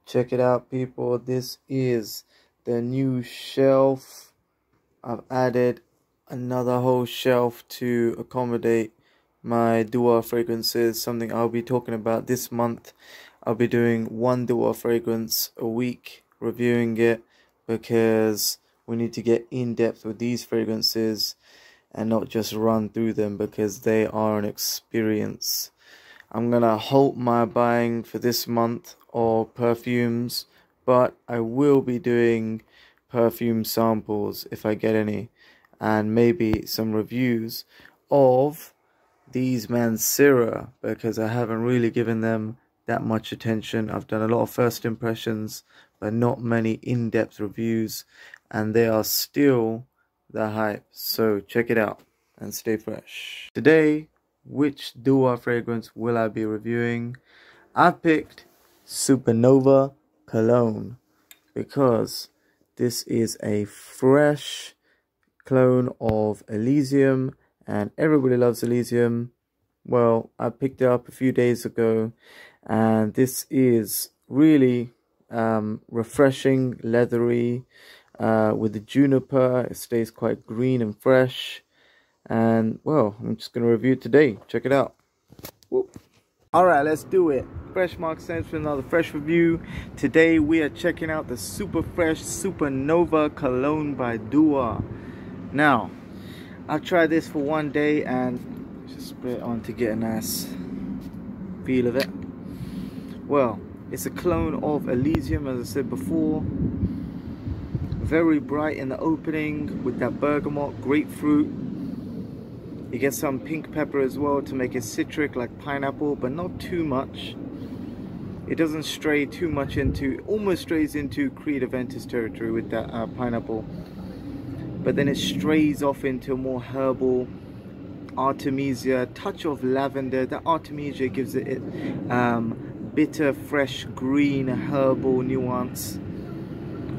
Check it out, people. This is the new shelf. I've added another whole shelf to accommodate my Dua fragrances, something I'll be talking about this month. I'll be doing one Dua fragrance a week, reviewing it, because we need to get in depth with these fragrances and not just run through them, because they are an experience. I'm gonna halt my buying for this month of perfumes, but I will be doing perfume samples if I get any, and maybe some reviews of these Mansera, because I haven't really given them that much attention. I've done a lot of first impressions, but not many in-depth reviews, and they are still the hype. So check it out and stay fresh. Today, which Dua fragrance will I be reviewing? I picked Supernova Cologne because this is a fresh clone of Elysium, and everybody loves Elysium. Well, I picked it up a few days ago, and this is really refreshing, leathery, with the juniper. It stays quite green and fresh. And well, I'm just gonna review it today. Check it out. Alright, let's do it. Fresh Mark Sense for another fresh review. Today we are checking out the super fresh Supernova Cologne by Dua. Now, I've tried this for one day and just spray it on to get a nice feel of it. Well, it's a clone of Elysium, as I said before. Very bright in the opening with that bergamot, grapefruit. You get some pink pepper as well to make it citric like pineapple, but not too much. It doesn't stray too much into, almost strays into Creed Aventus territory with that pineapple. But then it strays off into more herbal, Artimesia, touch of lavender. That Artimesia gives it bitter, fresh, green, herbal nuance,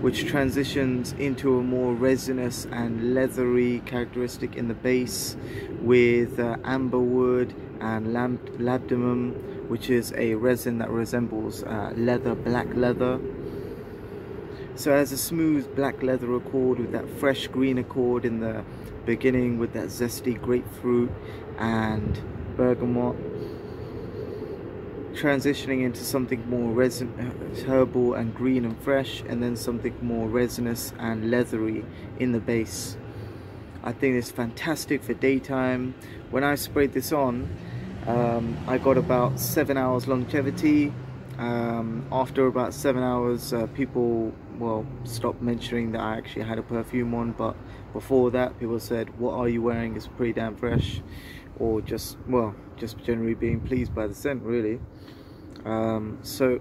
which transitions into a more resinous and leathery characteristic in the base with amberwood and labdanum, which is a resin that resembles leather, black leather. So it has a smooth black leather accord with that fresh green accord in the beginning with that zesty grapefruit and bergamot, transitioning into something more herbal and green and fresh, and then something more resinous and leathery in the base. I think it's fantastic for daytime. When I sprayed this on, I got about 7 hours longevity. After about 7 hours, people stopped mentioning that I actually had a perfume on, but before that people said, what are you wearing, it's pretty damn fresh, or just generally being pleased by the scent, really. So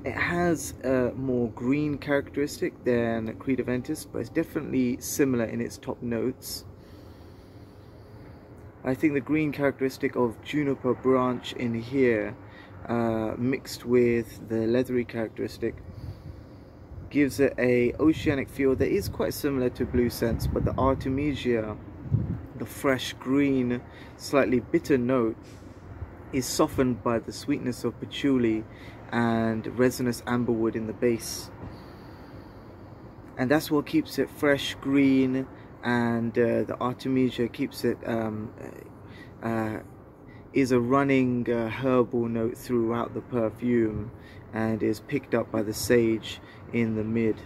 it has a more green characteristic than Creed Aventus, but it's definitely similar in its top notes. I think the green characteristic of Juniper Branch in here, mixed with the leathery characteristic, gives it a oceanic feel that is quite similar to blue scents, but the Artimesia, the fresh green, slightly bitter note, is softened by the sweetness of patchouli and resinous amberwood in the base, and that's what keeps it fresh, green, and the Artimesia keeps it is a running herbal note throughout the perfume, and is picked up by the sage in the mid.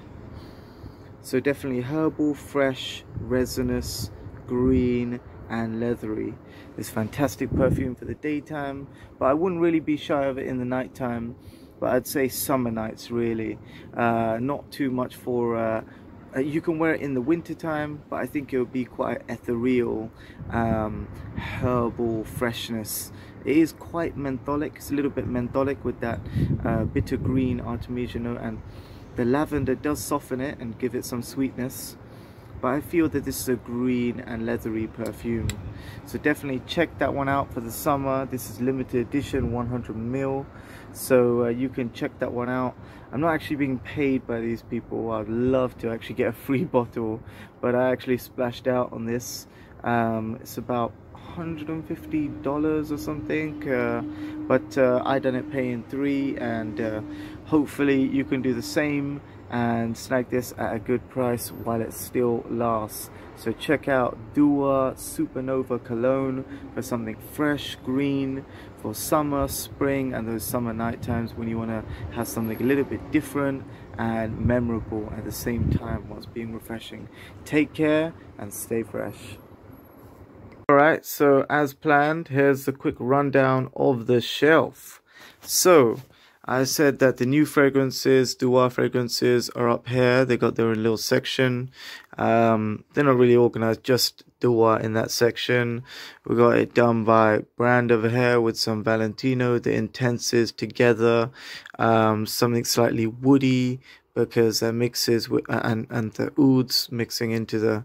So definitely herbal, fresh, resinous, green and leathery. This fantastic perfume for the daytime, but I wouldn't really be shy of it in the nighttime, but I'd say summer nights really. Not too much for you can wear it in the winter time, but I think it would be quite ethereal, herbal freshness. It is quite mentholic. It's a little bit mentholic with that bitter green Artimesia note, and the lavender does soften it and give it some sweetness. But I feel that this is a green and leathery perfume. So definitely check that one out for the summer. This is limited edition, 100ml. So you can check that one out. I'm not actually being paid by these people. I'd love to actually get a free bottle, but I actually splashed out on this. It's about $150 or something, but I done it paying 3, and hopefully you can do the same and snag this at a good price while it still lasts. So check out Dua Supernova Cologne for something fresh, green, for summer, spring, and those summer night times when you want to have something a little bit different and memorable at the same time whilst being refreshing. Take care and stay fresh. Alright, so as planned, here's a quick rundown of the shelf. So I said that the new fragrances, Dua fragrances, are up here. They got their own little section. They're not really organized, just Dua in that section. We got it done by brand over here with some Valentino, the Intenses together, something slightly woody because it mixes with and the ouds mixing into the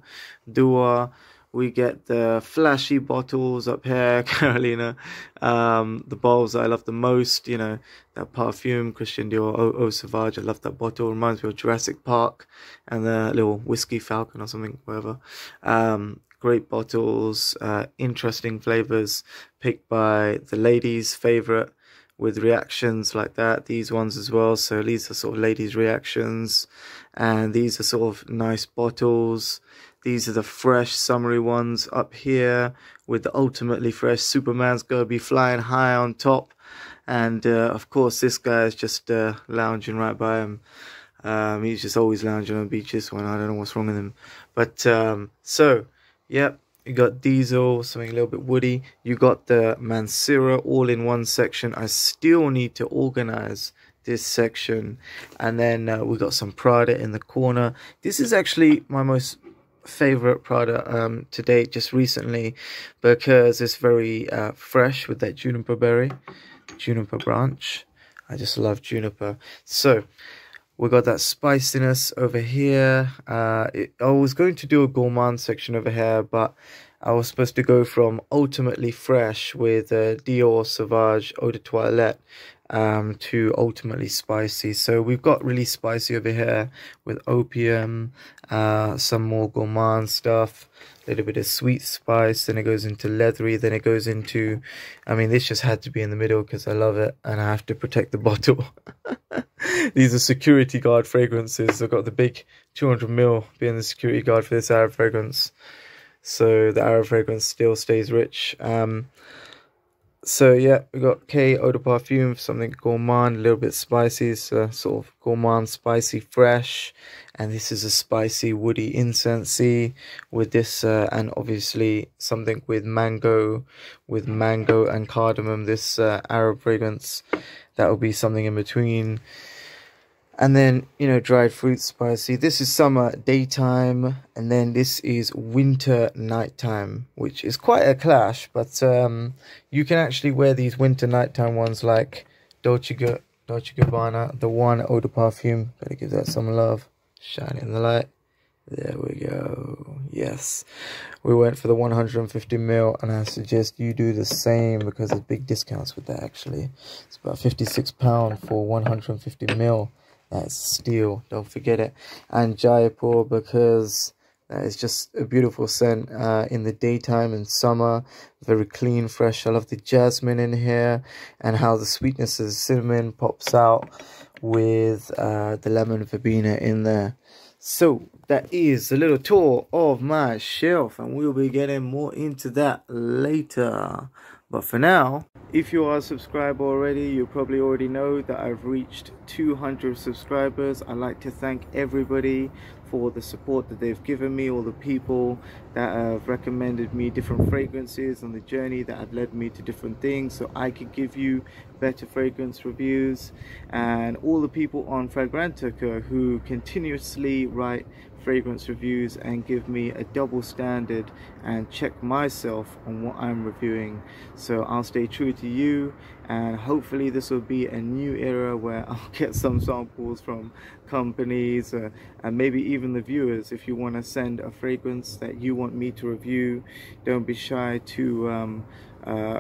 Dua. We get the flashy bottles up here, Carolina. The bottles I love the most, you know, that perfume, Christian Dior Eau Sauvage. I love that bottle. Reminds me of Jurassic Park and the little whiskey falcon or something, whatever. Great bottles, interesting flavors picked by the ladies' favorite with reactions like that. These ones as well. So these are sort of ladies' reactions, and these are sort of nice bottles. These are the fresh summery ones up here with the ultimately fresh. Superman's gonna be flying high on top, and of course this guy is just lounging right by him. He's just always lounging on beaches when I don't know what's wrong with him. But so yep, you got Diesel, something a little bit woody. You got the Mansera all in one section. I still need to organize this section. And then we got some Prada in the corner. This is actually my most favorite Prada to date, just recently, because it's very fresh with that juniper berry, Juniper Branch. I just love juniper. So we got that spiciness over here. I was going to do a gourmand section over here, but I was supposed to go from ultimately fresh with Dior Sauvage Eau de Toilette to ultimately spicy. So we've got really spicy over here with opium, some more gourmand stuff, a little bit of sweet spice, then it goes into leathery, then it goes into, I mean, this just had to be in the middle because I love it and I have to protect the bottle. These are security guard fragrances. I've got the big 200ml being the security guard for this Arab fragrance. So the Arab fragrance still stays rich. So yeah, we got K Eau de Parfum, something gourmand, a little bit spicy, so sort of gourmand, spicy, fresh. And this is a spicy, woody incensey with this, and obviously something with mango and cardamom. This Arab fragrance, that will be something in between. And then, you know, dried fruit spicy. This is summer daytime, and then this is winter nighttime, which is quite a clash. But you can actually wear these winter nighttime ones like Dolce Gabbana, the one Eau de Parfum. Gotta give that some love. Shine it in the light. There we go. Yes, we went for the 150ml, and I suggest you do the same because there's big discounts with that. Actually, it's about £56 for 150ml. That's steal, don't forget it. And Jaipur, because it's just a beautiful scent in the daytime and summer. Very clean, fresh. I love the jasmine in here and how the sweetness of the cinnamon pops out with the lemon verbena in there. So that is a little tour of my shelf, and we'll be getting more into that later. But for now, if you are a subscriber already, you probably already know that I've reached 200 subscribers. I'd like to thank everybody for the support that they've given me, all the people that have recommended me different fragrances on the journey that have led me to different things so I could give you better fragrance reviews, and all the people on Fragrantica who continuously write fragrance reviews and give me a double standard and check myself on what I'm reviewing. So I'll stay true to you, and hopefully this will be a new era where I'll get some samples from companies and maybe even the viewers. If you want to send a fragrance that you want me to review, don't be shy to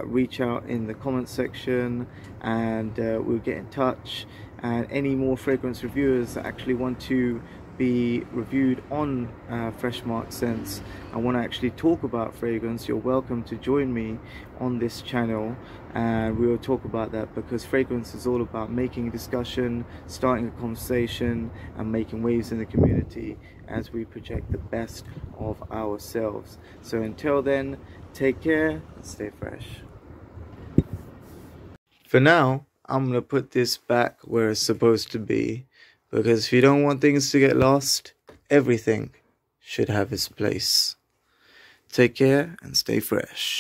reach out in the comment section, and we'll get in touch. And any more fragrance reviewers that actually want to be reviewed on Fresh Mark Scents, I want to actually talk about fragrance, you're welcome to join me on this channel, and we will talk about that, because fragrance is all about making a discussion, starting a conversation, and making waves in the community as we project the best of ourselves. So until then, take care and stay fresh. For now, I'm going to put this back where it's supposed to be, because if you don't want things to get lost, everything should have its place. Take care and stay fresh.